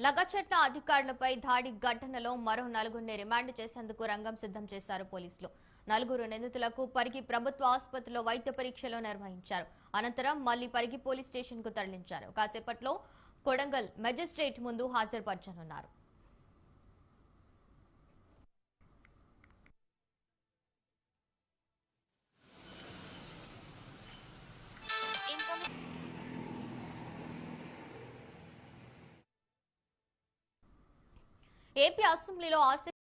లగచట్ల అధికారులపై దాడి ఘటనలో మరో నలుగురిని రిమాండ్ చేసేందుకు రంగం సిద్ధం చేశారు పోలీసులు. నలుగురు నిందితులకు పరిగి ప్రభుత్వ ఆసుపత్రిలో వైద్య పరీక్షలు నిర్వహించారు. అనంతరం మళ్లీ పరిగి పోలీస్ స్టేషన్ కు తరలించారు. కాసేపట్లో కొడంగల్ మెజిస్ట్రేట్ ముందు హాజరుపరచనున్నారు. ఏపీ అసెంబ్లీలో